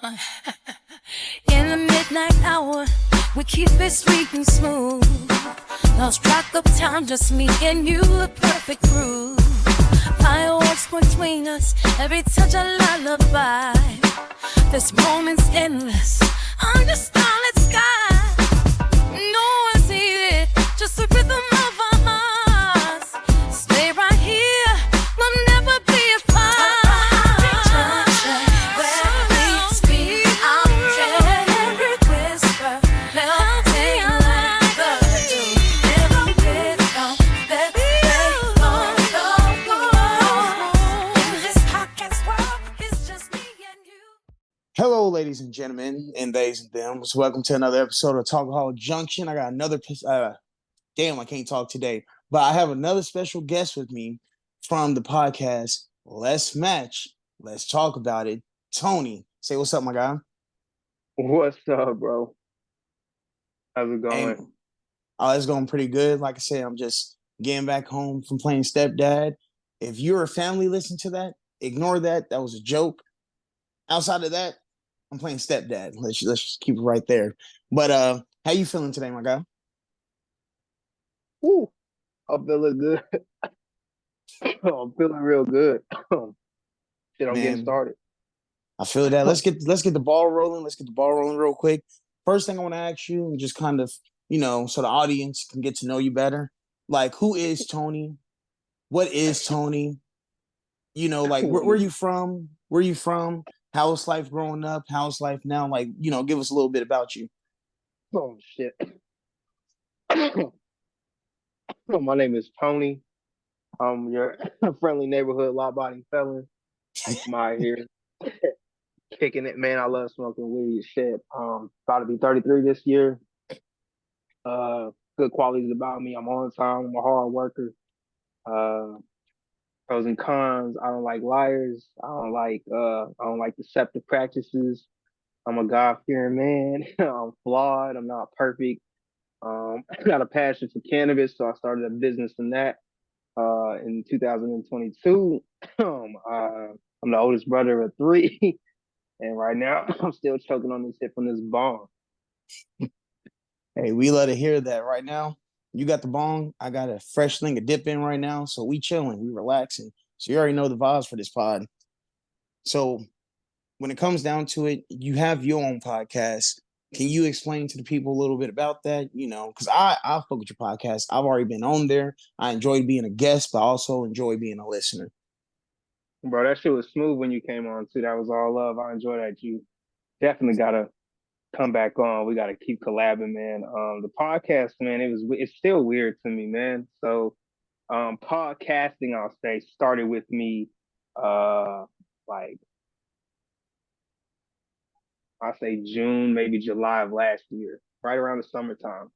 In the midnight hour, we keep it sweet and smooth. Lost track of time, just me and you, a perfect groove. Fireworks between us, every touch a lullaby. This moment's endless, under starlit sky. No one's needed, just the rhythm of our hearts. Stay right here, we'll never be apart. Hello, ladies and gentlemen, and theys and thems. Welcome to another episode of Talkaholic Junction. I got another, I can't talk today, but I have another special guest with me from the podcast. Let's Match. Let's talk about it. Tony, say what's up, my guy. What's up, bro? How's it going? And, it's going pretty good. Like I said, I'm just getting back home from playing stepdad. If you're a family, listen to that. Ignore that. That was a joke. Outside of that, I'm playing stepdad. Let's just keep it right there. But how you feeling today, my guy? Ooh, I'm feeling good. I'm feeling real good. Shit, I'm getting started. I feel that. Let's get the ball rolling. Let's get the ball rolling real quick. First thing I want to ask you, and just kind of, so the audience can get to know you better. Like, who is Tony? What is Tony? Like where you from? Where you from? How's life growing up? How's life now? Like, give us a little bit about you. Oh shit. My name is Tony. I'm your friendly neighborhood law-abiding felon. I'm out here kicking it, man. I love smoking weed. Shit. About to be 33 this year. Good qualities about me. I'm on time. I'm a hard worker. Pros and cons. I don't like liars. I don't like deceptive practices. I'm a God-fearing man. I'm flawed. I'm not perfect. I got a passion for cannabis, so I started a business in that in 2022. I'm the oldest brother of three, and right now I'm still choking on this hip on this bong. Hey, we love to hear that. Right now, you got the bong. I got a fresh thing to dip in right now, so we chilling, we relaxing. So you already know the vibes for this pod. So when it comes down to it, you have your own podcast. Can you explain to the people a little bit about that? Because I fuck with your podcast. I've already been on there. I enjoyed being a guest, but I also enjoy being a listener. Bro, that shit was smooth when you came on too. That was all love. I enjoy that. You definitely gotta come back on. We gotta keep collabing, man. The podcast, man, it's still weird to me, man. So podcasting, I'll say, started with me like I say June, maybe July of last year, right around the summertime,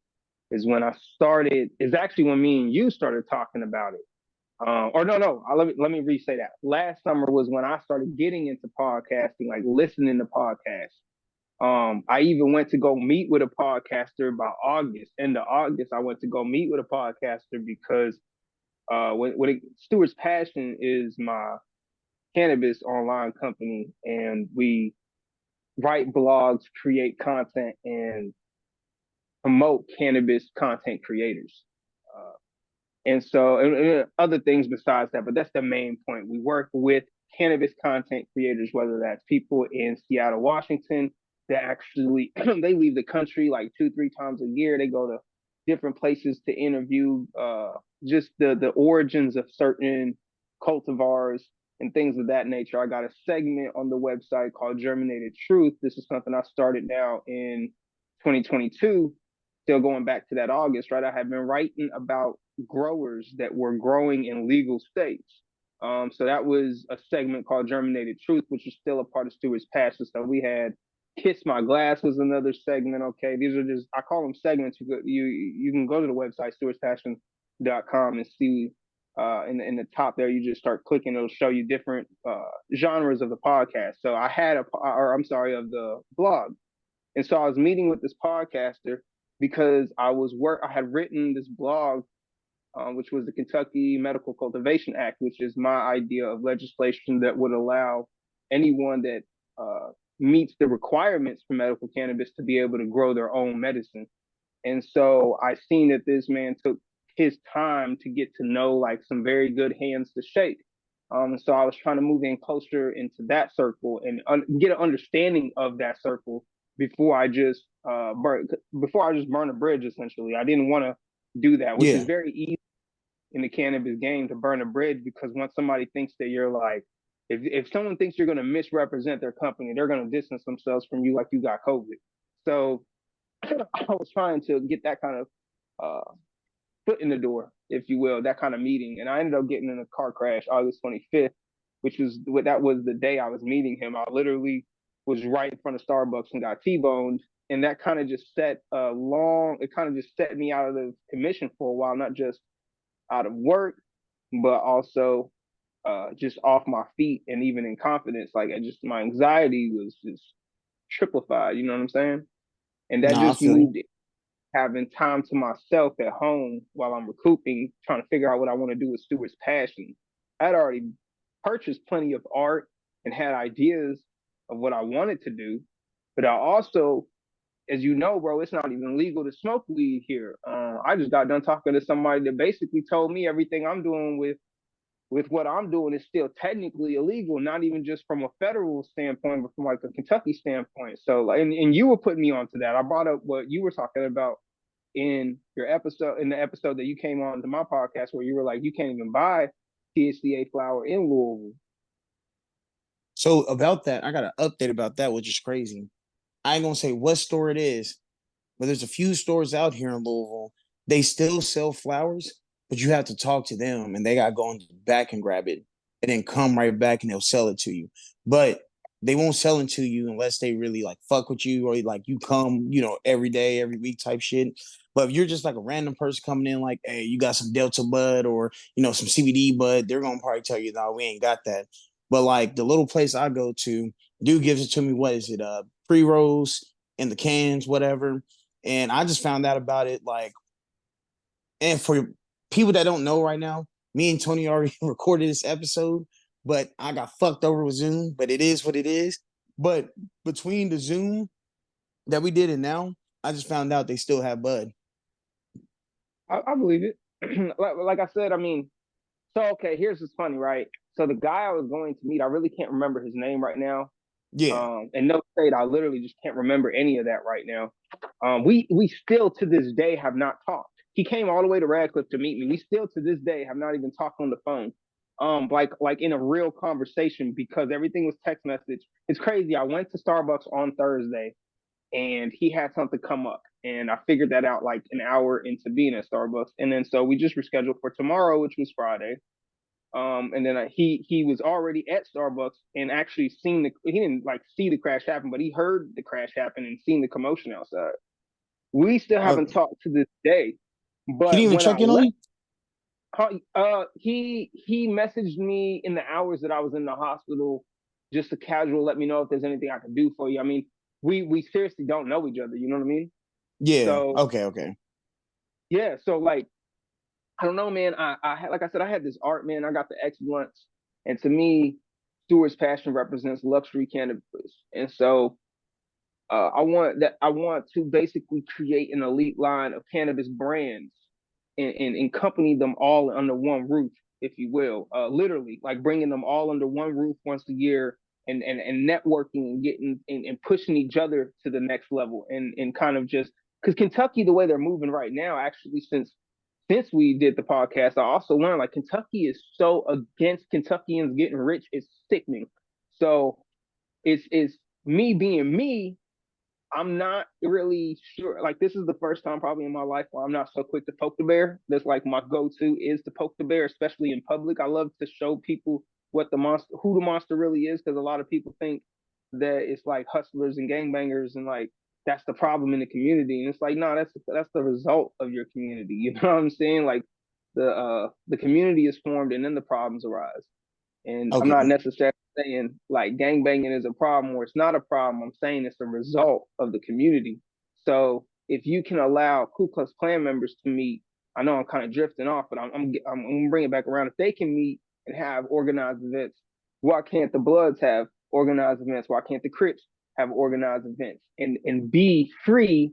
is when I started. Is actually when me and you started talking about it. Or no, let me re-say that. Last summer was when I started getting into podcasting, like listening to podcasts. I even went to go meet with a podcaster by August. End of August, I went to go meet with a podcaster because Stewart's Passion is my cannabis online company, and we write blogs, create content, and promote cannabis content creators. And other things besides that, but that's the main point. We work with cannabis content creators, whether that's people in Seattle, Washington, that actually they leave the country like 2-3 times a year. They go to different places to interview just the origins of certain cultivars and things of that nature. I got a segment on the website called Germinated Truth. This is something I started now in 2022, still going back to that August, right? I have been writing about growers that were growing in legal states. So that was a segment called Germinated Truth, which is still a part of Stewart's Passion. So we had Kiss My Glass was another segment. Okay, these are just, I call them segments. You can go to the website stewartspassion.com and see in the top there, you just start clicking, it'll show you different genres of the podcast. So I had of the blog. And so I was meeting with this podcaster because I had written this blog, which was the Kentucky Medical Cultivation Act, which is my idea of legislation that would allow anyone that meets the requirements for medical cannabis to be able to grow their own medicine. And so I seen that this man took his time to get to know like some very good hands to shake. So I was trying to move in closer into that circle and get an understanding of that circle before I just burn a bridge. Essentially, I didn't want to do that, which is Yeah. very easy in the cannabis game to burn a bridge, because once somebody thinks that you're like, if someone thinks you're going to misrepresent their company, they're going to distance themselves from you like you got COVID. So I was trying to get that kind of foot in the door, if you will, that kind of meeting. And I ended up getting in a car crash August 25th, which was that was the day I was meeting him. I literally was right in front of Starbucks and got T-boned. And that kind of just it kind of just set me out of the commission for a while, not just out of work, but also just off my feet and even in confidence. Like my anxiety was just triplified, you know what I'm saying? And that No, I just feel you. moved having time to myself at home while I'm recouping, trying to figure out what I want to do with Stewart's passion. I had already purchased plenty of art and had ideas of what I wanted to do, but I also, as you know, bro, it's not even legal to smoke weed here. I just got done talking to somebody that basically told me everything I'm doing with what I'm doing is still technically illegal, not even just from a federal standpoint, but from like a Kentucky standpoint. So, and you were putting me onto that. I brought up what you were talking about in the episode that you came on to my podcast, where you were like, you can't even buy THCA flower in Louisville. So about that, I got an update about that, which is crazy. I ain't gonna say what store it is, but there's a few stores out here in Louisville. They still sell flowers, but you have to talk to them and they got to go in the back and grab it and then come right back and they'll sell it to you. But they won't sell it to you unless they really like fuck with you or like you come, every day, every week type shit. But if you're just like a random person coming in, like, hey, you got some Delta bud or some CBD bud, they're gonna probably tell you, no, we ain't got that. But like the little place I go to, dude gives it to me. What is it? Pre rolls in the cans, whatever. And I just found out about it like, and for people that don't know right now, me and Tony already recorded this episode, but I got fucked over with Zoom, but it is what it is. But between the Zoom that we did and now, I just found out they still have bud. I believe it. like I said, I mean, so okay, here's what's funny, right? So the guy I was going to meet, I really can't remember his name right now. Yeah. And no state, I literally just can't remember any of that right now. We still to this day have not talked. He came all the way to Radcliffe to meet me. We still to this day have not even talked on the phone. Like in a real conversation, because everything was text message. It's crazy. I went to Starbucks on Thursday and he had something come up. And I figured that out like an hour into being at Starbucks. And then so we just rescheduled for tomorrow, which was Friday. And then he was already at Starbucks and actually he didn't like see the crash happen, but he heard the crash happen and seen the commotion outside. We still haven't Okay. talked to this day. He didn't But even when I check in on left, you? he messaged me in the hours that I was in the hospital, just to casual let me know if there's anything I can do for you. I mean, we seriously don't know each other, you know what I mean? Yeah. So Okay. Okay. yeah, so like I don't know, man. Like I said, I had this art, man. I got the excellence, and to me, Stewart's passion represents luxury cannabis, and so I want to basically create an elite line of cannabis brands and company them all under one roof, if you will. Literally, like bringing them all under one roof once a year and networking and getting and pushing each other to the next level and kind of just because Kentucky, the way they're moving right now, actually since we did the podcast, I also learned like Kentucky is so against Kentuckians getting rich, it's sickening. So it's me being me, I'm not really sure. Like this is the first time probably in my life where I'm not so quick to poke the bear. That's like my go-to is to poke the bear, especially in public. I love to show people who the monster really is, because a lot of people think that it's like hustlers and gangbangers and like that's the problem in the community. And it's like, no, that's the result of your community. You know what I'm saying? Like the community is formed and then the problems arise. And I'm not Okay. necessarily saying like gangbanging is a problem or it's not a problem. I'm saying it's a result of the community. So if you can allow Ku Klux Klan members to meet, I know I'm kind of drifting off, but I'm gonna bring it back around. If they can meet and have organized events, why can't the Bloods have organized events? Why can't the Crips have organized events, and be free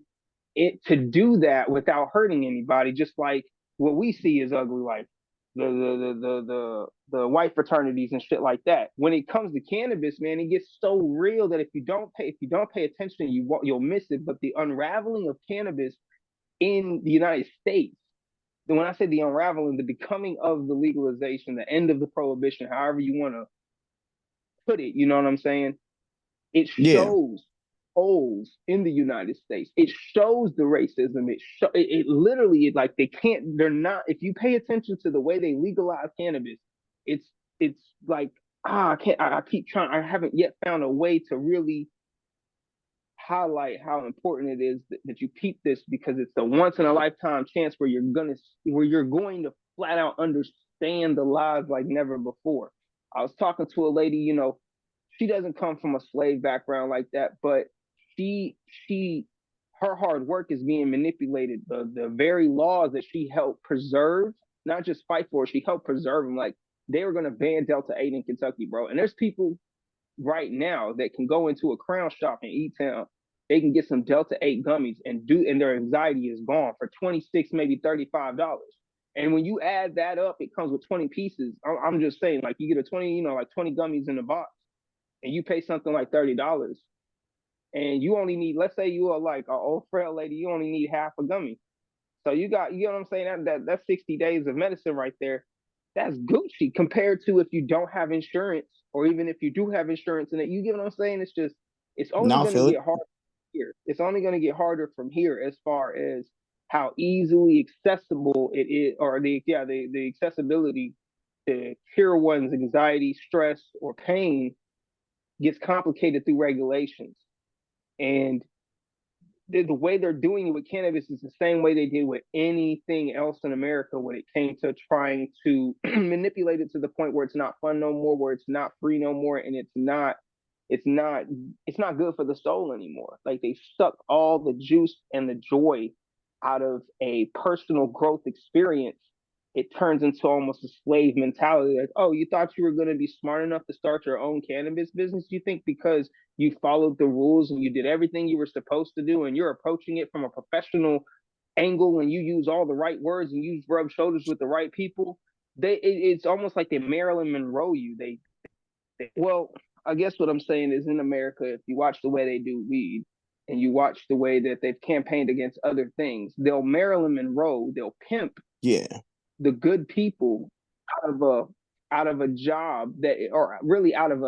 to do that without hurting anybody, just like what we see is ugly, like the white fraternities and shit like that. When it comes to cannabis, man, it gets so real that if you don't pay attention, you'll miss it. But the unraveling of cannabis in the United States, then when I say the unraveling, the becoming of the legalization, the end of the prohibition, however you want to put it, you know what I'm saying? It Yeah. shows holes in the United States. It shows the racism. It literally, like, they're not, if you pay attention to the way they legalize cannabis, it's like, I keep trying, I haven't yet found a way to really highlight how important it is that you peep this, because it's a once in a lifetime chance where you're going to flat out understand the lies like never before. I was talking to a lady, she doesn't come from a slave background like that, but she her hard work is being manipulated. The very laws that she helped preserve, not just fight for, she helped preserve them. Like, they were going to ban Delta 8 in Kentucky, bro. And there's people right now that can go into a Crown shop in E-Town. They can get some Delta 8 gummies and their anxiety is gone for 26, maybe $35. And when you add that up, it comes with 20 pieces. I'm just saying, like, you get a 20, like 20 gummies in a box, and you pay something like $30, and you only need, let's say you are like an old frail lady, you only need half a gummy. So you know what I'm saying? That's 60 days of medicine right there. That's Gucci compared to if you don't have insurance, or even if you do have insurance, and you get what I'm saying? It's only Now I going to feel it. get harder here. It's only going to get harder from here, as far as how easily accessible it is, or the accessibility to cure one's anxiety, stress, or pain gets complicated through regulations. And the way they're doing it with cannabis is the same way they did with anything else in America when it came to trying to manipulate it to the point where it's not fun no more, where it's not free no more, and it's not good for the soul anymore. Like, they suck all the juice and the joy out of a personal growth experience. It turns into almost a slave mentality. Like, oh, you thought you were going to be smart enough to start your own cannabis business? You think because you followed the rules and you did everything you were supposed to do, and you're approaching it from a professional angle, and you use all the right words and you rub shoulders with the right people, it's almost like they Marilyn Monroe you. Well, I guess what I'm saying is, in America, if you watch the way they do weed, and you watch the way that they've campaigned against other things, they'll Marilyn Monroe, they'll pimp Yeah. the good people out of a job, that, or really out of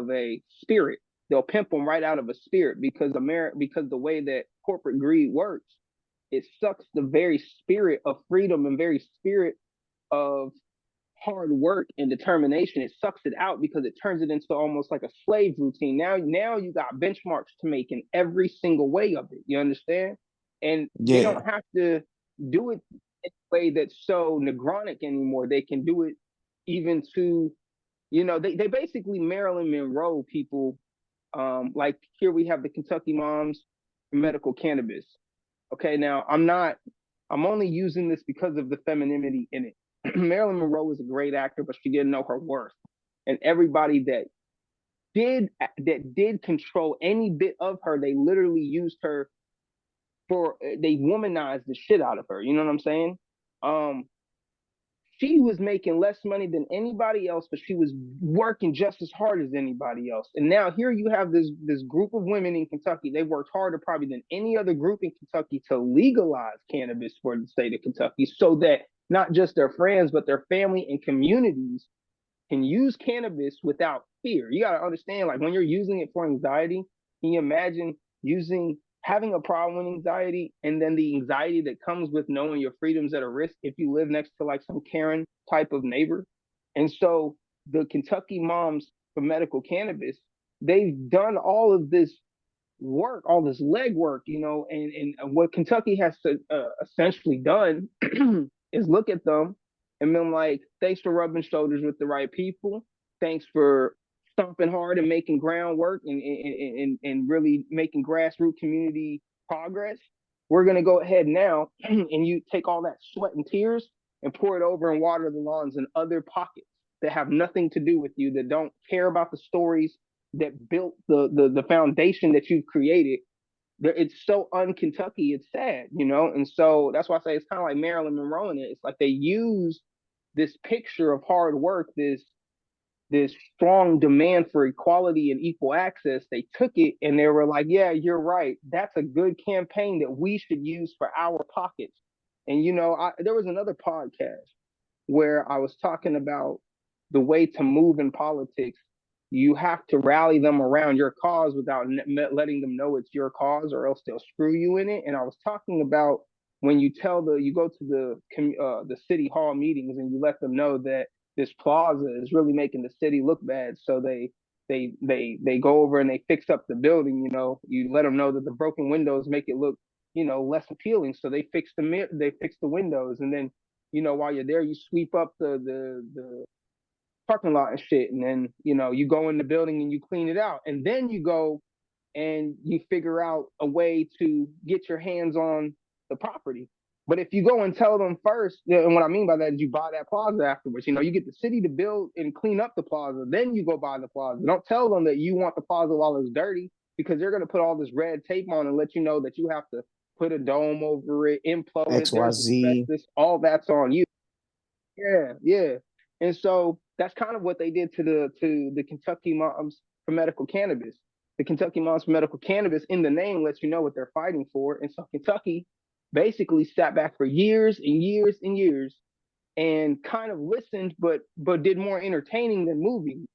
a spirit. They'll pimp them right out of a spirit, because because the way that corporate greed works, it sucks the very spirit of freedom and very spirit of hard work and determination. It sucks it out, because it turns it into almost like a slave routine. Now you got benchmarks to make in every single way of it. You understand? And they Yeah. don't have to do it in a way that's so negronic anymore. They can do it even to, they basically Marilyn Monroe people. Like, here we have the Kentucky Moms for Medical Cannabis. Okay, now I'm only using this because of the femininity in it. Marilyn Monroe was a great actor, but she didn't know her worth. And everybody that did control any bit of her, they literally used her they womanized the shit out of her. You know what I'm saying? Um, she was making less money than anybody else, but she was working just as hard as anybody else. And now here you have this group of women in Kentucky. They worked harder probably than any other group in Kentucky to legalize cannabis for the state of Kentucky, so that not just their friends, but their family and communities can use cannabis without fear. You got to understand, like, when you're using it for anxiety, can you imagine having a problem with anxiety, and then the anxiety that comes with knowing your freedom's at a risk if you live next to, like, some Karen type of neighbor? And so the Kentucky Moms for Medical Cannabis, they've done all of this work, all this legwork, and what Kentucky has to, essentially done is look at them and been like, thanks for rubbing shoulders with the right people. Thanks for stomping hard and making groundwork, and really making grassroots community progress. We're going to go ahead now and you take all that sweat and tears and pour it over and water the lawns in other pockets that have nothing to do with you, that don't care about the stories that built the foundation that you've created. It's so un-Kentucky, it's sad, you know? And so that's why I say it's kind of like Marilyn Monroe in it. It's like they use this picture of hard work, this strong demand for equality and equal access. They took it and they were like, yeah, you're right. That's a good campaign that we should use for our pockets. And, you know, there was another podcast where I was talking about the way to move in politics. You have to rally them around your cause without letting them know it's your cause, or else they'll screw you in it. And I was talking about when you go to the city hall meetings and you let them know that this plaza is really making the city look bad, so they go over and they fix up the building. You know, you let them know that the broken windows make it look, you know, less appealing, so they fix the windows, and then, you know, while you're there, you sweep up the parking lot and shit, and then, you know, you go in the building and you clean it out, and then you go and you figure out a way to get your hands on the property. But if you go and tell them first, and what I mean by that is you buy that plaza afterwards. You know, you get the city to build and clean up the plaza, then you go buy the plaza. Don't tell them that you want the plaza while it's dirty, because they're going to put all this red tape on and let you know that you have to put a dome over it, implode it, there's XYZ. asbestos, all that's on you. Yeah, yeah. And so that's kind of what they did to the Kentucky Moms for Medical Cannabis. The Kentucky Moms for Medical Cannabis, in the name, lets you know what they're fighting for. And so Kentucky basically sat back for years and years and years and kind of listened, but did more entertaining than moving.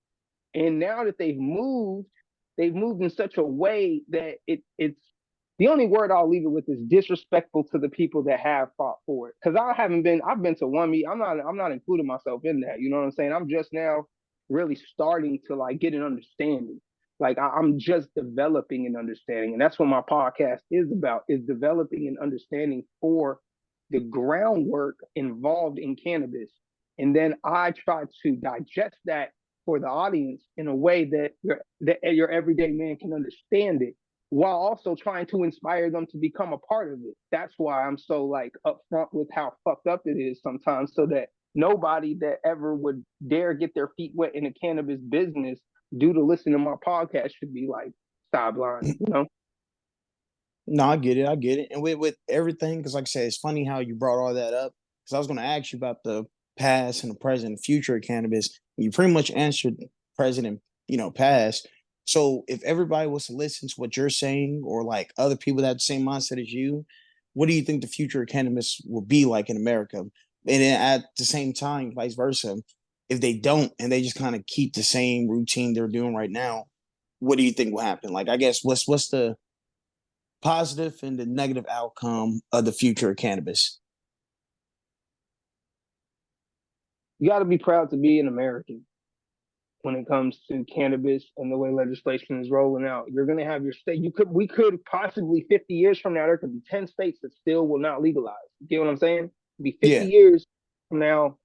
And now that they've moved in such a way that it's the only word I'll leave it with is disrespectful to the people that have fought for it. Because I've been to one meet. I'm not including myself in that. You know what I'm saying? I'm just now really starting to like get an understanding. Like I'm just developing an understanding, and that's what my podcast is about: is developing an understanding for the groundwork involved in cannabis, and then I try to digest that for the audience in a way that your everyday man can understand it, while also trying to inspire them to become a part of it. That's why I'm so like upfront with how fucked up it is sometimes, so that nobody that ever would dare get their feet wet in the cannabis business due to listening to my podcast should be like sidelined, you know? No, I get it. I get it. And with everything, because like I said, it's funny how you brought all that up. Because I was going to ask you about the past and the present and future of cannabis. You pretty much answered present and, you know, past. So if everybody was to listen to what you're saying, or like other people that have the same mindset as you, what do you think the future of cannabis will be like in America? And then at the same time, vice versa, if they don't and they just kind of keep the same routine they're doing right now, what do you think will happen? Like, I guess what's the positive and the negative outcome of the future of cannabis? You got to be proud to be an American when it comes to cannabis and the way legislation is rolling out. You're going to have your state. We could possibly 50 years from now, there could be 10 states that still will not legalize. You get what I'm saying? It'll be 50 Yeah, years from now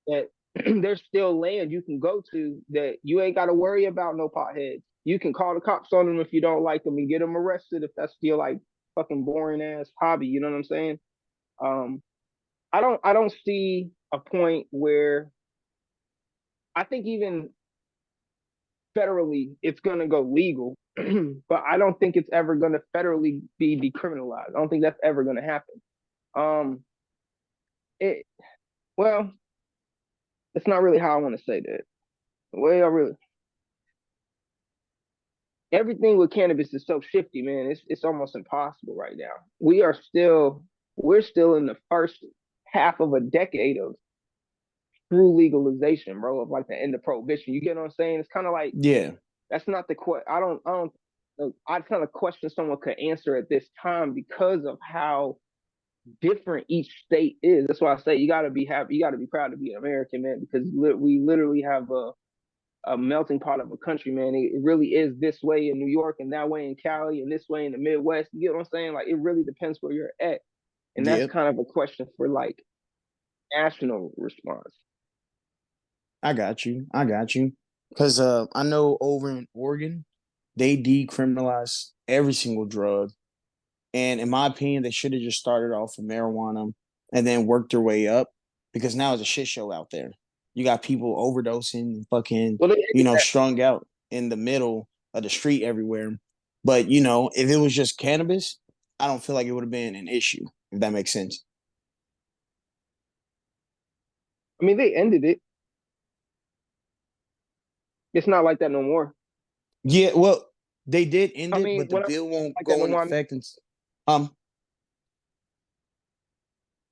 that there's still land you can go to that you ain't got to worry about no potheads. You can call the cops on them if you don't like them and get them arrested if that's still like fucking boring ass hobby. You know what I'm saying? Um, I don't see a point where I think even federally it's gonna go legal, but I don't think it's ever gonna federally be decriminalized. I don't think that's ever gonna happen. Um, it well, it's not really how I want to say that. The way I really everything with cannabis is so shifty, man. It's almost impossible right now. We're still in the first half of a decade of true legalization, bro, of like the end of prohibition. You get what I'm saying? It's kind of like yeah, that's not the I don't I kind of question someone could answer at this time because of how different each state is. That's why I say you got to be happy, you got to be proud to be an American, man, because we literally have a melting pot of a country, man. It really is this way in New York and that way in Cali and this way in the Midwest. You get what I'm saying? Like it really depends where you're at, and that's yep. kind of a question for like national response. I got you. I got you. Because I know over in Oregon, they decriminalize every single drug. And in my opinion, they should have just started off with marijuana and then worked their way up, because now it's a shit show out there. You got people overdosing and fucking, Well, they you know, strung out. in the middle of the street everywhere. But you know, if it was just cannabis, I don't feel like it would have been an issue, if that makes sense. I mean, they ended it. It's not like that no more. Yeah, well, they did end I it, mean, but the when I bill won't like that go no in more, I mean, effect. And um,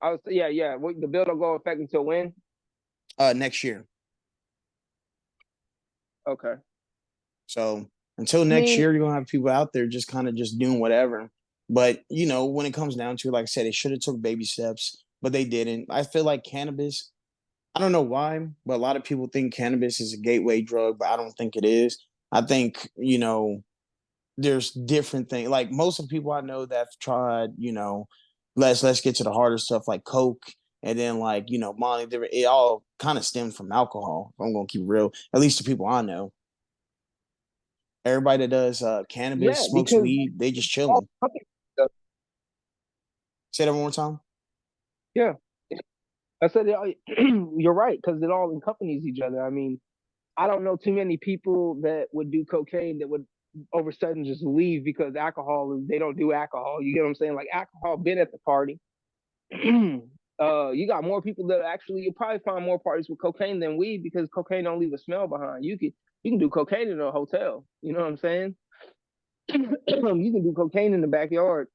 I was yeah, yeah. The bill don't go effect until when? next year. Okay. So until I next mean, year, you're gonna have people out there just kind of just doing whatever. But you know, when it comes down to it, like I said, they should have took baby steps, but they didn't. I feel like cannabis. I don't know why, but a lot of people think cannabis is a gateway drug, but I don't think it is. I think you know there's different things. Like most of the people I know that have tried, you know, let's get to the harder stuff like coke and then like you know Molly. It all kind of stemmed from alcohol. If I'm gonna keep it real. At least the people I know. Everybody that does cannabis, yeah, smokes because weed, they just all chilling. companies stuff. Say that one more time. Yeah, I said you're right because it all encompanies each other. I mean, I don't know too many people that would do cocaine that would over sudden just leave because alcohol they don't do alcohol. You get what I'm saying? Like alcohol been at the party. You got more people that actually you probably find more parties with cocaine than weed because cocaine don't leave a smell behind. You can do cocaine in a hotel. You know what I'm saying? You can do cocaine in the backyard,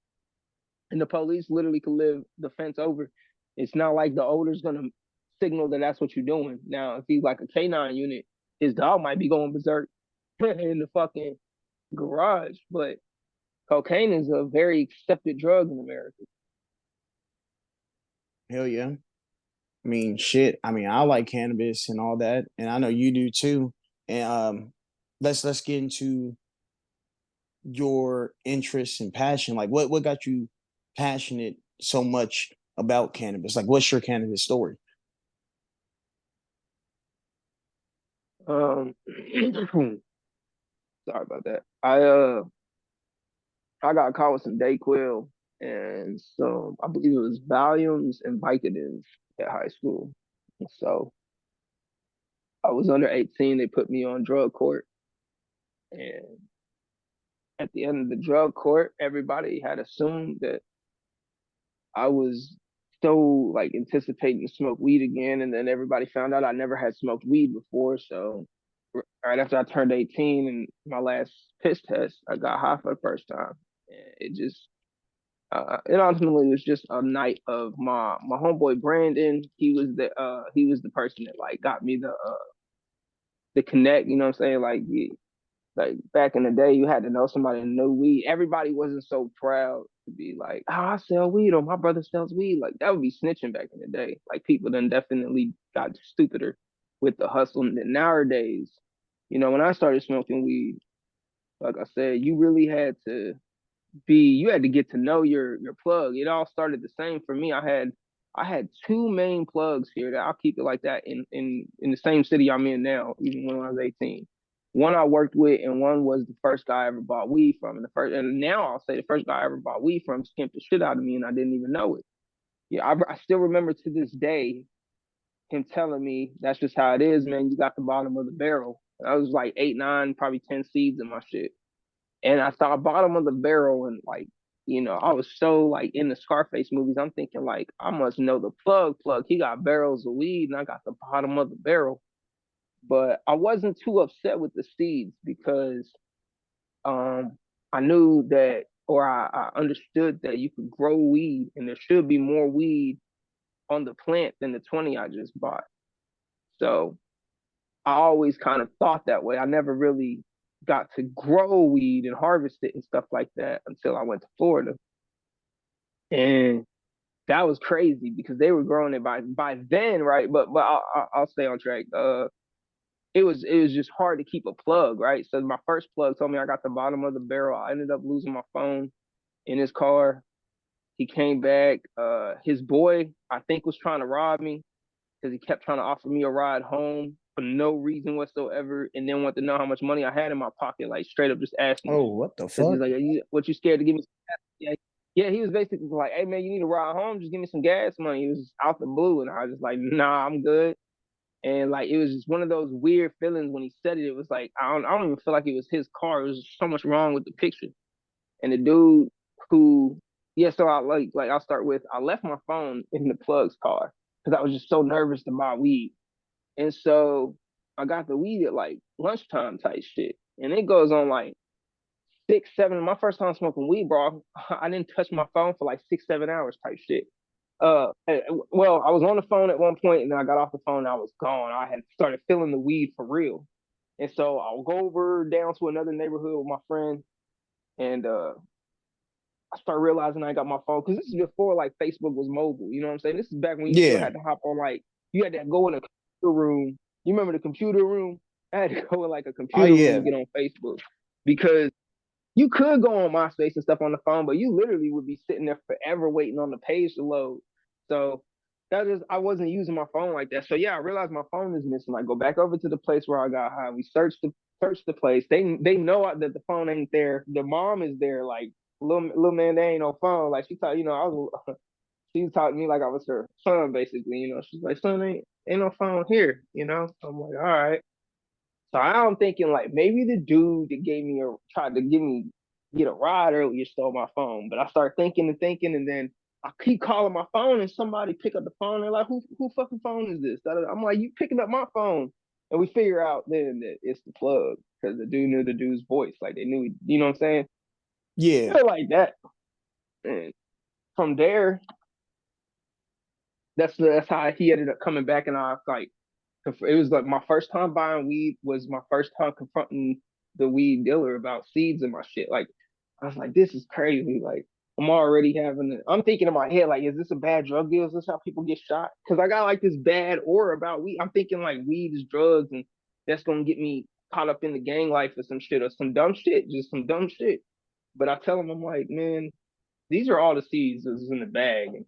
and the police literally could live the fence over. It's not like the odor's gonna signal that that's what you're doing. Now, if he's like a canine unit, his dog might be going berserk in the fucking garage. But cocaine is a very accepted drug in America. Hell yeah. I mean, shit. I mean, I like cannabis and all that, and I know you do too. And let's get into your interest and passion. Like, what got you passionate so much about cannabis? Like, what's your cannabis story? Um, sorry about that. I got caught with some Dayquil and some I believe it was Valiums and Vicodins at high school. So I was under 18. They put me on drug court, and at the end of the drug court, everybody had assumed that I was so like anticipating to smoke weed again, and then everybody found out I never had smoked weed before. So right after I turned 18 and my last piss test, I got high for the first time. And it ultimately was just a night of my homeboy Brandon. He was the person that like got me the connect. You know what I'm saying? Like back in the day, you had to know somebody to know weed. Everybody wasn't so proud to be like, oh, I sell weed or my brother sells weed. Like that would be snitching back in the day. Like people then definitely got stupider with the hustle. And nowadays, you know, when I started smoking weed, like I said, you had to get to know your plug. It all started the same for me. I had two main plugs here that I'll keep it like that in the same city I'm in now, even when I was 18. One I worked with, and one was the first guy I ever bought weed from. And now I'll say the first guy I ever bought weed from skimped the shit out of me, and I didn't even know it. Yeah, I still remember to this day him telling me that's just how it is, man. You got the bottom of the barrel. I was like 8, 9, probably 10 seeds in my shit. And I saw bottom of the barrel and like, you know, I was so like in the Scarface movies. I'm thinking like, I must know the plug. He got barrels of weed and I got the bottom of the barrel. But I wasn't too upset with the seeds because um I knew that or I understood that you could grow weed and there should be more weed on the plant than the 20 I just bought. So I always kind of thought that way. I never really got to grow weed and harvest it and stuff like that until I went to Florida. And that was crazy because they were growing it by then, right? But I'll stay on track. It was just hard to keep a plug, right? So my first plug told me I got the bottom of the barrel. I ended up losing my phone in his car. He came back. His boy, I think, was trying to rob me because he kept trying to offer me a ride home for no reason whatsoever, and then wanted to know how much money I had in my pocket, like straight up just asking Oh, me. what the Because he's fuck? like, "What you scared to give me?" Yeah, yeah. He was basically like, "Hey man, you need a ride home? Just give me some gas money." He was out the blue, and I was just like, "Nah, I'm good." And like it was just one of those weird feelings when he said it. It was like I don't even feel like it was his car. It was just so much wrong with the picture. And the dude who yeah, so I I'll start with I left my phone in the plug's car because I was just so nervous to buy weed. And so I got the weed at like lunchtime type shit. And it goes on like 6, 7. My first time smoking weed, bro. I didn't touch my phone for like 6, 7 hours type shit. Well, I was on the phone at one point, and then I got off the phone, and I was gone. I had started feeling the weed for real, and so I'll go over down to another neighborhood with my friend, and I start realizing I got my phone because this is before like Facebook was mobile. You know what I'm saying? This is back when you still Yeah. had to hop on like you had to go in a computer room. You remember the computer room? I had to go in like a Oh computer room yeah. to get on Facebook because you could go on MySpace and stuff on the phone, but you literally would be sitting there forever waiting on the page to load. So that is, I wasn't using my phone like that. So yeah, I realized my phone is missing. I go back over to the place where I got high. We search the place. They know that the phone ain't there. The mom is there. Like little man, there ain't no phone. Like she thought, she was talking to me like I was her son, basically. She's like, son, ain't no phone here. I'm like, all right. So I'm thinking like maybe the dude that tried to get a ride earlier stole my phone. But I start thinking and thinking, and then I keep calling my phone, and somebody pick up the phone. They're like, "Who fucking phone is this?" I'm like, "You picking up my phone?" And we figure out then that it's the plug because the dude knew the dude's voice. Like they knew, you know what I'm saying? Yeah. Feel like that. And from there, that's how he ended up coming back, and I like it was like my first time buying weed was my first time confronting the weed dealer about seeds and my shit. Like I was like, this is crazy. Like I'm thinking in my head, like, is this a bad drug deal? Is this how people get shot? Because I got like this bad aura about weed. I'm thinking like weed is drugs and that's gonna get me caught up in the gang life or some shit or some dumb shit, just some dumb shit. But I tell him, I'm like, man, these are all the seeds that's in the bag. And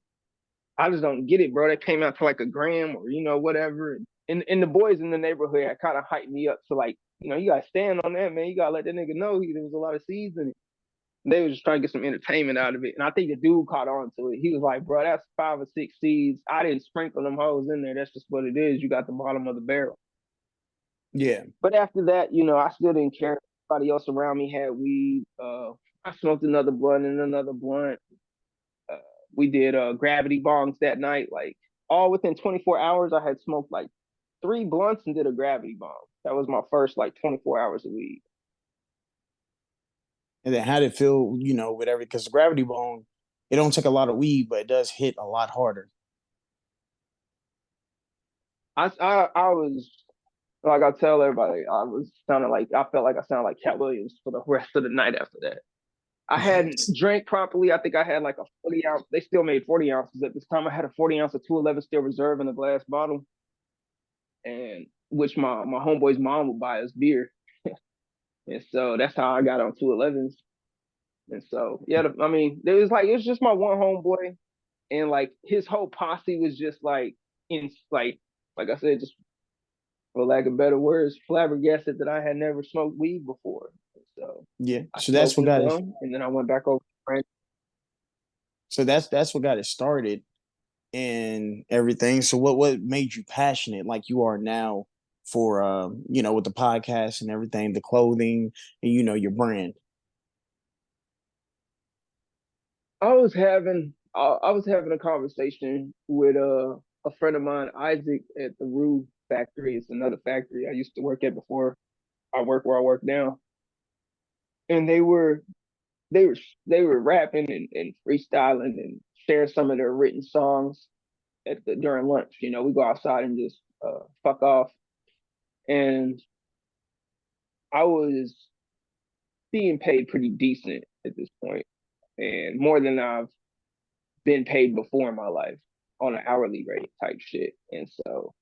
I just don't get it, bro. That came out to like a gram or whatever. And the boys in the neighborhood had kind of hyped me up to like, you gotta stand on that, man. You gotta let that nigga know there was a lot of seeds in it. And they was just trying to get some entertainment out of it. And I think the dude caught on to it. He was like, bro, that's 5 or 6 seeds. I didn't sprinkle them hoes in there. That's just what it is. You got the bottom of the barrel. Yeah. But after that, I still didn't care. Everybody else around me had weed. I smoked another blunt and another blunt. Uh, we did gravity bongs that night. Like all within 24 hours, I had smoked like 3 blunts and did a gravity bong. That was my first like 24 hours of weed. And then how did it feel, with every because gravity bone, it don't take a lot of weed, but it does hit a lot harder. I was like I tell everybody, I was sounding like I felt like I sounded like Cat Williams for the rest of the night after that. I hadn't drank properly. I think I had like a 40 ounce. They still made 40 ounces at this time. I had a 40 ounce of 211 still reserve in a glass bottle, and which my homeboy's mom would buy us beer. And so that's how I got on 211s. And so yeah, I mean, it was just my one homeboy, and like his whole posse was just like in like I said, just for lack of better words, flabbergasted that I had never smoked weed before. So Yeah. I So that's smoked what them got it. some, and then I went back over to friends. So that's what got it started and everything. So what made you passionate like you are now for with the podcast and everything, the clothing and your brand. I was having a conversation with a friend of mine, Isaac, at the Rue factory. It's another factory I used to work at before I work where I work now. And they were they were rapping and freestyling and sharing some of their written songs during lunch. We go outside and just fuck off. And I was being paid pretty decent at this point, and more than I've been paid before in my life on an hourly rate type shit. And so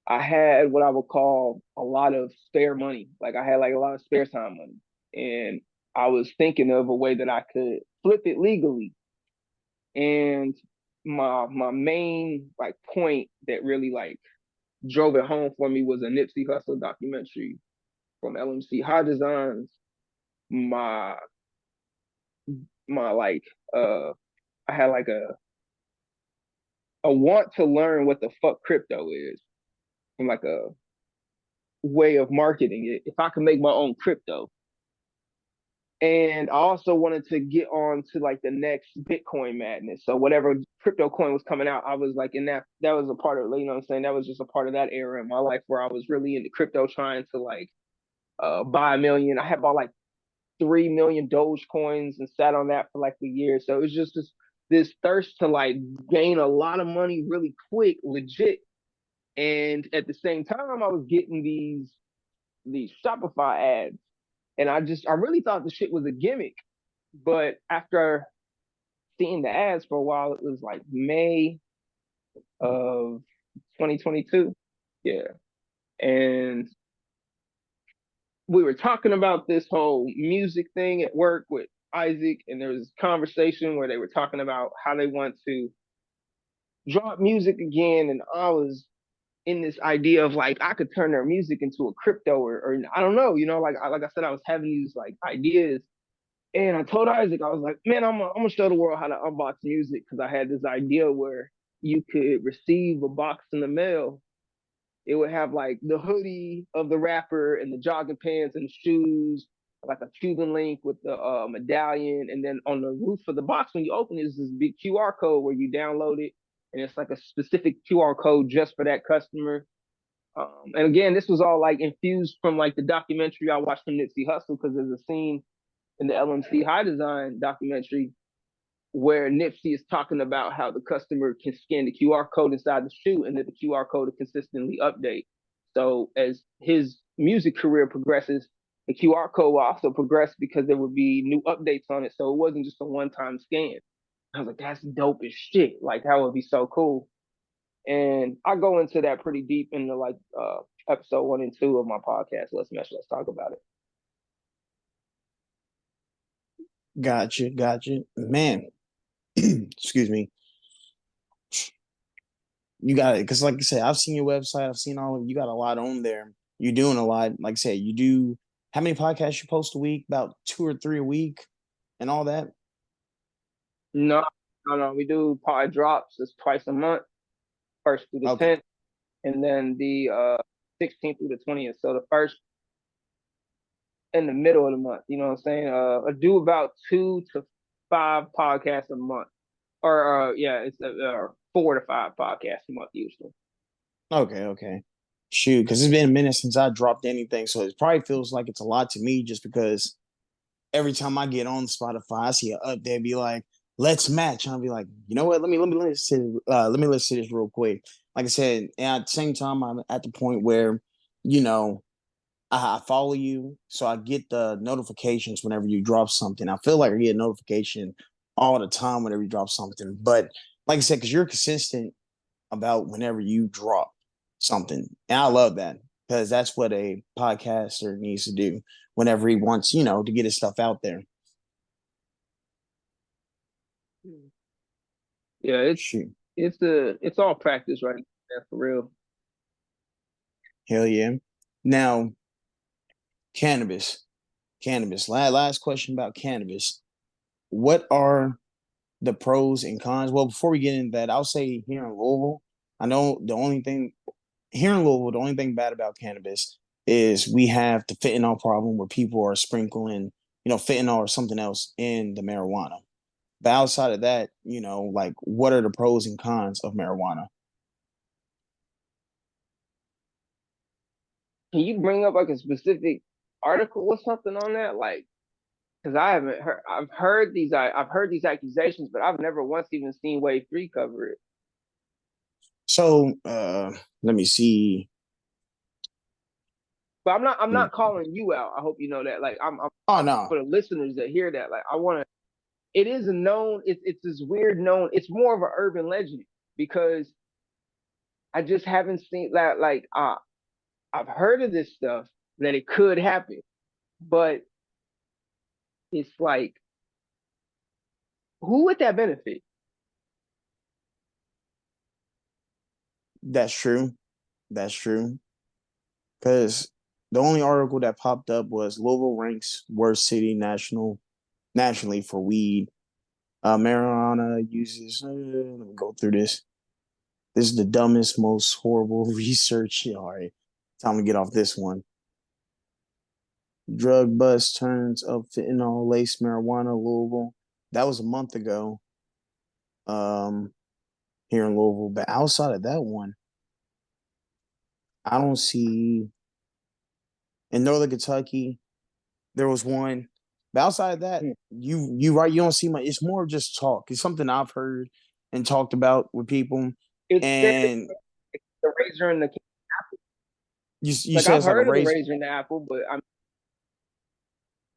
I had what I would call a lot of spare money. Like I had like a lot of spare time money. And I was thinking of a way that I could flip it legally. And my main like point that really like drove it home for me was a Nipsey Hussle documentary from LMC High Designs. My my like I had like a want to learn what the fuck crypto is. like a way of marketing it. If I could make my own crypto, and I also wanted to get on to like the next Bitcoin madness. So whatever crypto coin was coming out, I was like in that. That was a part of, you know what I'm saying. That was just a part of that era in my life where I was really into crypto, trying to like buy a million. I had bought like 3 million Doge coins and sat on that for like a year. So it was just this thirst to like gain a lot of money really quick, legit. And at the same time, I was getting these Shopify ads, and I really thought the shit was a gimmick. But after seeing the ads for a while, it was like May of 2022, yeah, and we were talking about this whole music thing at work with Isaac, and there was this conversation where they were talking about how they want to drop music again, and I was in this idea of like I could turn their music into a crypto, or I don't know, like I said, I was having these like ideas, and I told Isaac, I was like, man, I'm gonna show the world how to unbox music, because I had this idea where you could receive a box in the mail. It would have like the hoodie of the rapper and the jogging pants and the shoes, like a Cuban link with the medallion. And then on the roof of the box, when you open it, is this big QR code where you download it. And it's like a specific QR code just for that customer. And again, this was all like infused from like the documentary I watched from Nipsey Hussle, because there's a scene in the LMC High Design documentary where Nipsey is talking about how the customer can scan the QR code inside the shoe, and that the QR code will consistently update. So as his music career progresses, the QR code will also progress, because there would be new updates on it. So it wasn't just a one-time scan. I was like, that's dope as shit. Like, that would be so cool. And I go into that pretty deep in the like episode 1 and 2 of my podcast. Let's talk about it. Gotcha. Man, excuse me. You got it. Because like I said, I've seen your website. I've seen all of you got a lot on there. You're doing a lot. Like I said, you do how many podcasts you post a week? About 2 or 3 a week and all that? No, no. We do pod drops. It's twice a month, first through the Okay. 10th, and then the 16th through the 20th. So the first in the middle of the month. You know what I'm saying? I do about 2 to 5 podcasts a month, or yeah, it's 4 to 5 podcasts a month usually. Okay. Shoot, because it's been a minute since I dropped anything. So it probably feels like it's a lot to me just because every time I get on Spotify, I see an update be like, let's match. And I'll be like, you know what? Let me listen. Let me listen to this real quick. Like I said, and at the same time, I'm at the point where, you know, I follow you, so I get the notifications whenever you drop something. I feel like I get a notification all the time whenever you drop something. But like I said, because you're consistent about whenever you drop something, and I love that because that's what a podcaster needs to do whenever he wants, to get his stuff out there. Yeah, Shoot, it's all practice right there, for real. hell yeah. Now, cannabis, cannabis. Last question about cannabis. What are the pros and cons? Well, before we get into that, I'll say here in Louisville, I know the only thing here in Louisville, the only thing bad about cannabis is we have the fentanyl problem where people are sprinkling, fentanyl or something else in the marijuana. But outside of that, like what are the pros and cons of marijuana? Can you bring up like a specific article or something on that? Like, because I haven't heard. I've heard these accusations, but I've never once even seen Wave 3 cover it. So let me see. But I'm not calling you out. I hope you know that. Like, I'm Oh no. for the listeners that hear that. Like, I want to. It is a known. It's this weird known. It's more of an urban legend, because I just haven't seen that. Like, I've heard of this stuff, that it could happen, but it's like, who would that benefit? That's true. That's true. Because the only article that popped up was Louisville ranks worst city nationally for weed. Marijuana uses. Let me go through this. This is the dumbest, most horrible research. All right, time to get off this one. Drug bust turns up fentanyl laced marijuana, Louisville. That was a month ago. Um, here in Louisville, but outside of that one, I don't see in Northern Kentucky. There was one, but outside of that, Hmm. you right. You don't see much. It's more just talk. It's something I've heard and talked about with people, It's and the razor and the you like say I've it's like a heard of the race. razor and the apple, but I'm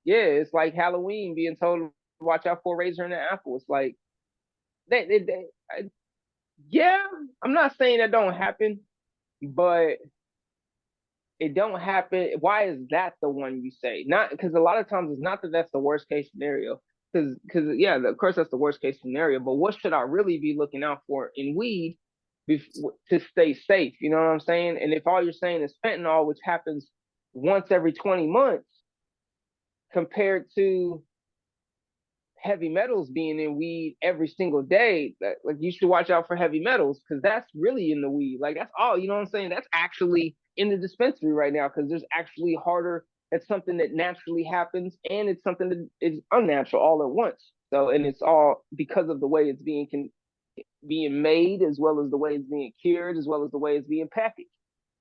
yeah, it's like Halloween being told to watch out for a razor and an apple. It's like I, yeah, I'm not saying that don't happen, but it don't happen. Why is that the one you say? Not because a lot of times it's not that that's the worst case scenario. Because yeah, of course that's the worst case scenario. But what should I really be looking out for in weed to stay safe? You know what I'm saying? And if all you're saying is fentanyl, which happens once every 20 months, compared to heavy metals being in weed every single day, like you should watch out for heavy metals because that's really in the weed. Like that's all, you know what I'm saying? That's actually in the dispensary right now because there's actually harder. It's something that naturally happens and it's something that is unnatural all at once. So, and it's all because of the way it's being made, as well as the way it's being cured, as well as the way it's being packaged.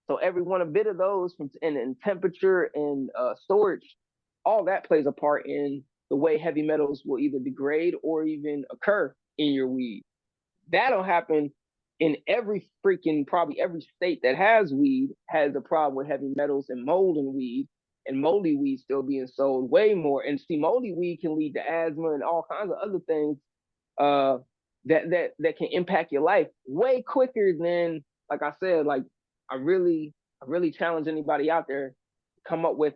So every one a bit of those from and temperature and storage, all that plays a part in the way heavy metals will either degrade or even occur in your weed. That'll happen in every freaking probably every state that has weed has a problem with heavy metals and mold in weed and moldy weed still being sold way more. And see, moldy weed can lead to asthma and all kinds of other things uh, that can impact your life way quicker than, like I said, like I really challenge anybody out there to come up with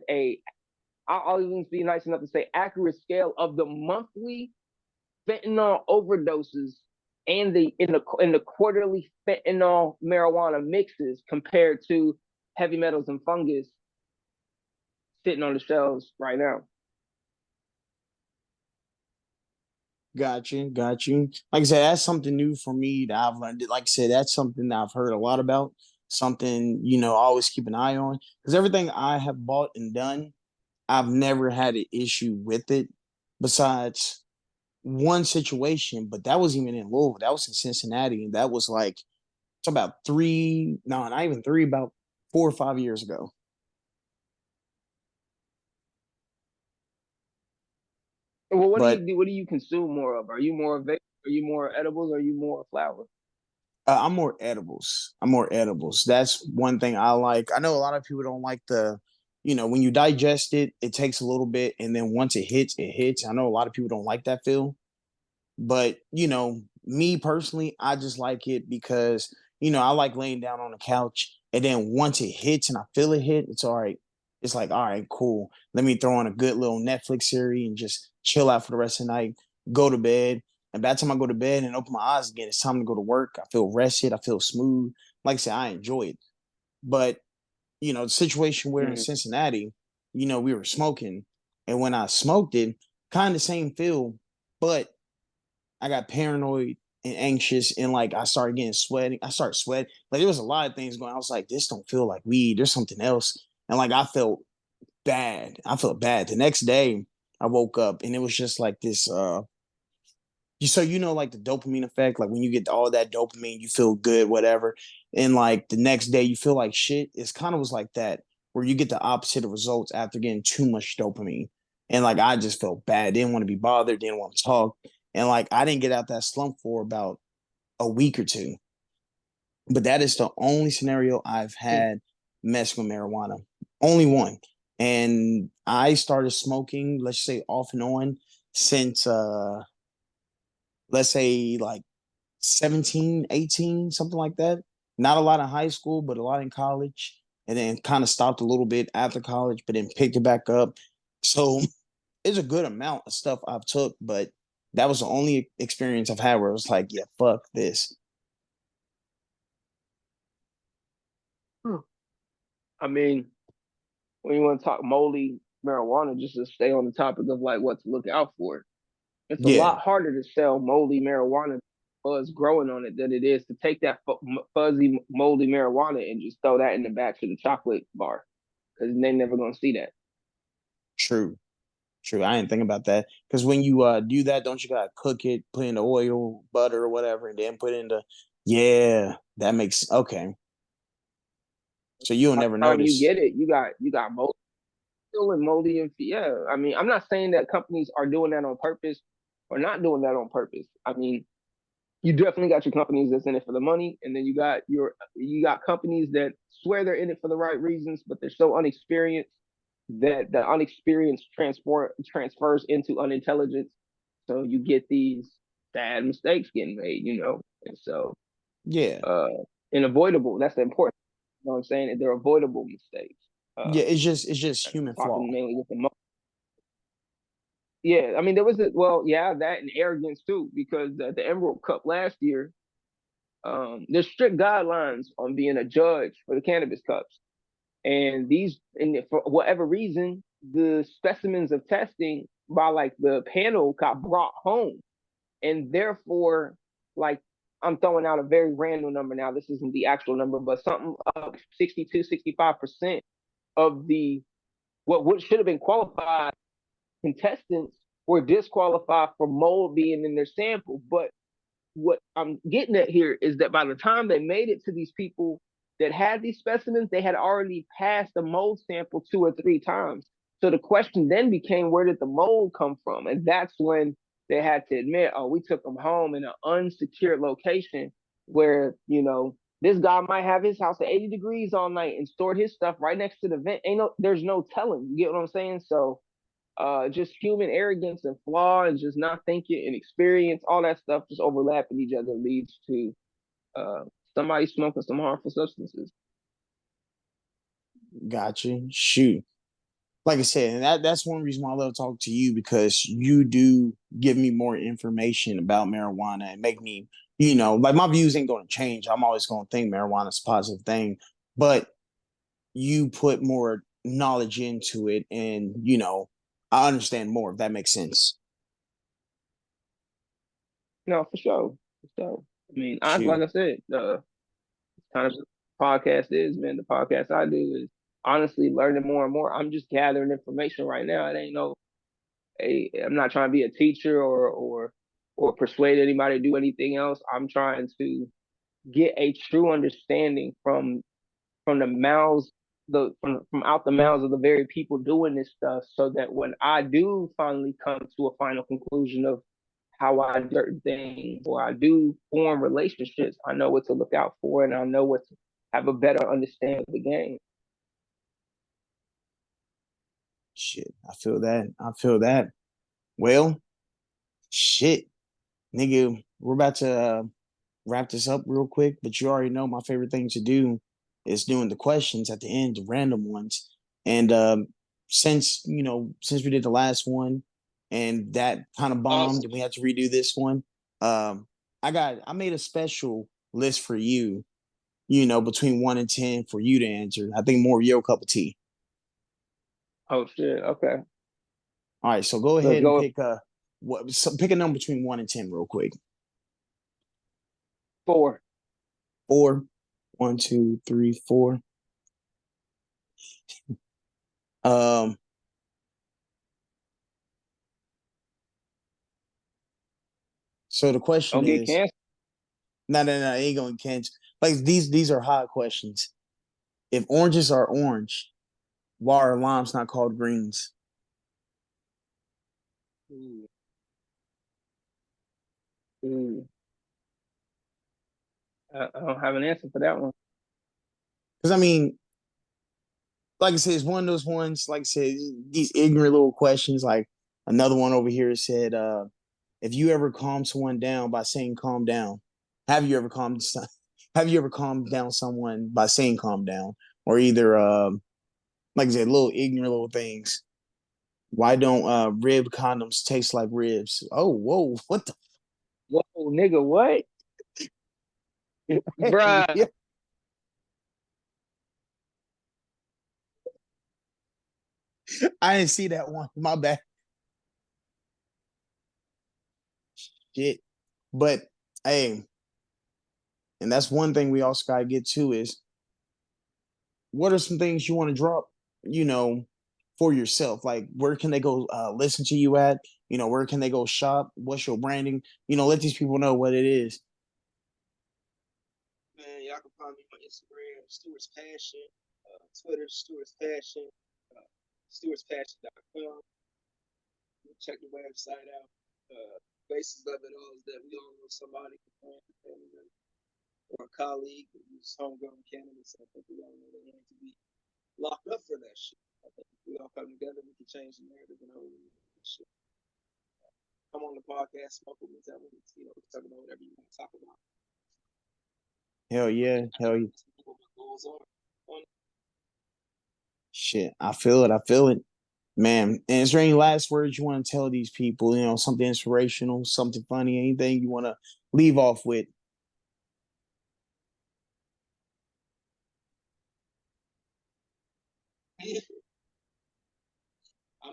I'll even be nice enough to say accurate scale of the monthly fentanyl overdoses and the quarterly fentanyl marijuana mixes compared to heavy metals and fungus sitting on the shelves right now. Got you, got you. Like I said, that's something new for me that I've learned. Like I said, that's something that I've heard a lot about. Something I always keep an eye on because everything I have bought and done, I've never had an issue with it. Besides one situation, but that wasn't even in Louisville. That was in Cincinnati, and that was like it's about three, no, not even three, about 4 or 5 years ago. Well, what do But you do? What do you consume more of? Are you more vape? Are you more edibles? Or are you more flower? I'm more edibles. I'm more edibles. That's one thing I like. I know a lot of people don't like when you digest it, it takes a little bit, and then once it hits, it hits. I know a lot of people don't like that feel. But, me personally, I just like it because, I like laying down on the couch. And then once it hits and I feel it hit, it's all right. It's like, all right, cool. Let me throw on a good little Netflix series and just chill out for the rest of the night, go to bed. And by the time I go to bed and open my eyes again, it's time to go to work. I feel rested. I feel smooth. Like I said, I enjoy it. But, the situation where in Mm-hmm. Cincinnati, we were smoking. And when I smoked it, kind of the same feel, but I got paranoid and anxious, and like I started getting sweating. I started sweating. Like there was a lot of things going on. I was like, this don't feel like weed. There's something else. And like I felt bad. I felt bad. The next day I woke up and it was just like this like the dopamine effect, like when you get all that dopamine, you feel good, whatever. And like the next day you feel like shit. It's kind of was like that, where you get the opposite of results after getting too much dopamine. And like I just felt bad, didn't want to be bothered, didn't want to talk. And like I didn't get out that slump for about a week or two. But that is the only scenario I've had messing with marijuana. Only one. And I started smoking, let's say off and on since let's say like 17, 18, something like that. Not a lot in high school, but a lot in college. And then kind of stopped a little bit after college, but then picked it back up. So it's a good amount of stuff I've took, but that was the only experience I've had where it was like, yeah, fuck this. I mean, when you want to talk moldy marijuana, just to stay on the topic of like what to look out for, it's a Yeah. lot harder to sell moldy marijuana buzz growing on it than it is to take that fuzzy, moldy marijuana and just throw that in the back to the chocolate bar, because they're never gonna see that. True. True. I didn't think about that. Because when you do that, don't you gotta cook it, put in the oil, butter, or whatever, and then put in the yeah, that makes okay. So you'll By never the time you notice. get it, you got moldy and moldy, and yeah. I mean, I'm not saying that companies are doing that on purpose or not doing that on purpose. I mean, you definitely got your companies that's in it for the money, and then you got companies that swear they're in it for the right reasons, but they're so unexperienced that the unexperience transfers into unintelligence. So you get these bad mistakes getting made. And so Yeah. uh unavoidable. That's the important. You know what I'm saying? They're avoidable mistakes. Yeah, it's just And I'm human flaw. talking mainly with the yeah. I mean, there was that and arrogance too, because the Emerald Cup last year, there's strict guidelines on being a judge for the cannabis cups. And for whatever reason, the specimens of testing by like the panel got brought home. And therefore, like, I'm throwing out a very random number now. This isn't the actual number, but something up 62, 65% of the what should have been qualified contestants were disqualified for mold being in their sample. But what I'm getting at here is that by the time they made it to these people that had these specimens, they had already passed the mold sample 2 or 3 times. So the question then became, where did the mold come from? And that's when they had to admit, oh, we took them home in an unsecured location where, this guy might have his house at 80 degrees all night and stored his stuff right next to the vent. There's no telling. You get what I'm saying? So just human arrogance and flaw and just not thinking and experience, all that stuff just overlapping each other leads to uh, somebody smoking some harmful substances. Gotcha. Shoot. Like I said, and that's one reason why I love talking to you because you do give me more information about marijuana and make me, like my views ain't going to change. I'm always going to think marijuana is a positive thing, but you put more knowledge into it, and I understand more. If that makes sense. No, for sure. For sure. I mean, like Shoot. I said, kind of podcast is, man. The podcast I do is honestly learning more and more. I'm just gathering information right now. It ain't no, I'm not trying to be a teacher or persuade anybody to do anything else. I'm trying to get a true understanding from the mouths from out the mouths of the very people doing this stuff, so that when I do finally come to a final conclusion of how I do certain things or I do form relationships, I know what to look out for and I know what to have a better understanding of the game. Shit. I feel that. I feel that. Well, shit, nigga. We're about to wrap this up real quick, but you already know my favorite thing to do is doing the questions at the end, the random ones. And since we did the last one and that kind of bombed, and we had to redo this one, I made a special list for you, between 1 and 10 for you to answer. I think more your cup of tea. Oh shit. Okay. All right, so go Let's ahead and go with pick a number between 1 and 10 real quick. 4. 4. 1, 2, 3, 4. Um, so the question Don't get is, cancer. no, no, no, ain't gonna catch. Like these are hot questions. If oranges are orange, why are limes not called greens? Ooh. Ooh. I don't have an answer for that one. Because I mean, like I said, it's one of those ones. Like I said, these ignorant little questions. Like another one over here said, "If you ever calm someone down by saying calm down, have you ever calmed? Have you ever calmed down someone by saying calm down?" Or either, like I said, little ignorant little things. Why don't rib condoms taste like ribs? Oh, whoa, what the Whoa, nigga, what? heck? Bruh. I didn't see that one. My bad. Shit. But Hey, and that's one thing we also gotta get to is what are some things you want to drop, you know, for yourself? Like where can they go listen to you at? Where can they go shop? What's your branding? Let these people know what it is. Man, y'all can find me on Instagram, Stewart's Passion, Twitter, Stewart's Passion, Stewart'sPassion.com. Check the website out. Basis of it all is that we all know somebody, or a colleague who's homegrown cannabis. I think we all know they need to be locked up for that shit. I think if we all come together, we can change the narrative and all that shit. Come on the podcast, smoke with me, tell me, talk about whatever you want to talk about. Hell yeah, hell yeah. Shit, I feel it, man. And is there any last words you want to tell these people? Something inspirational, something funny, anything you want to leave off with? I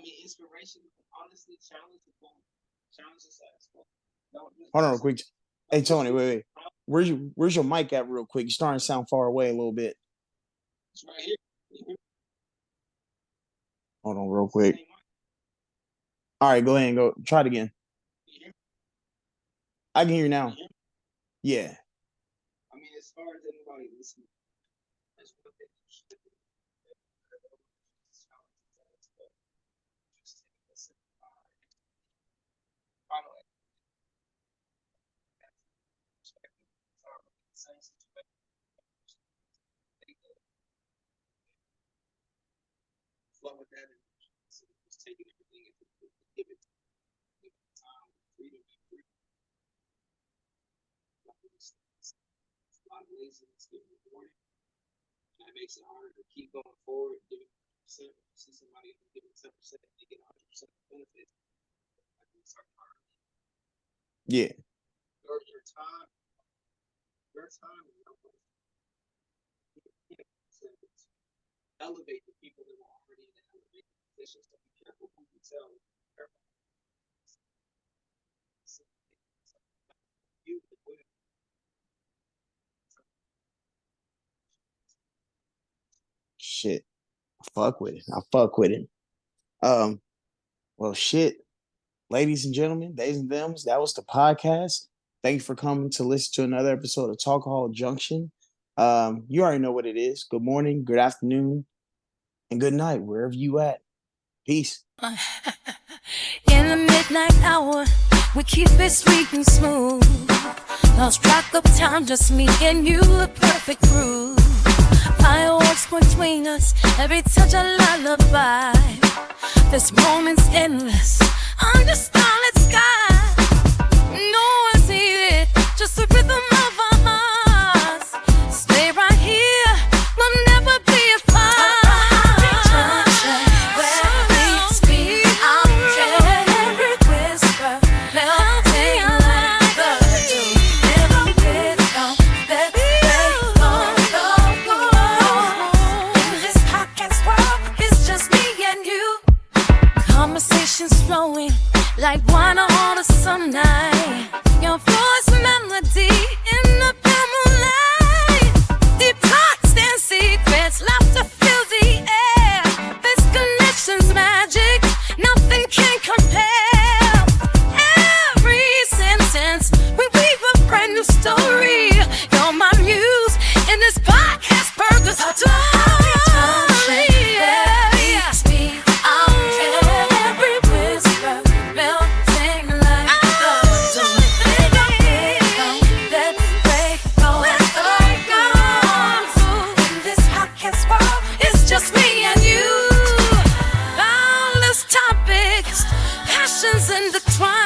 mean, inspiration, honestly, challenge yourself. Hold on real quick. Hey Tony, wait. Where's your mic at real quick? You're starting to sound far away a little bit. It's right here. Hold on real quick. All right, go ahead and go. Try it again. I can hear you now. Yeah. I mean, as far as anybody listening, that's what they should do. Flow with that, and just taking everything and give it time, freedom, and freedom. A lot of laziness getting rewarded, and that makes it harder to keep going forward, giving 100%. See somebody giving 10%, they get 100% benefit. Yeah. Your time, elevate the people that are already in the elevated position. So be careful who you tell. Shit. I fuck with it. Well, shit. Ladies and gentlemen, days and thems, that was the podcast. Thank you for coming to listen to another episode of Talkaholic Junction. You already know what it is. Good morning, good afternoon, and good night, wherever you at. Peace. In the midnight hour, we keep it sweet and smooth. Lost track of time, just me and you, a perfect groove. Fireworks between us, every touch a lullaby. This moment's endless, under starlit sky. No one's needed, just the rhythm of our hearts. Stay right here, we'll never be apart. Conversations flowing like wine on a summer night. Your voice melody in the pale moonlight. Deep talks and secrets, laughter fills the air. This connection's magic, nothing can compare. Every sentence, we weave a brand new story. You're my muse in this podcast purgatory. Passions intertwined.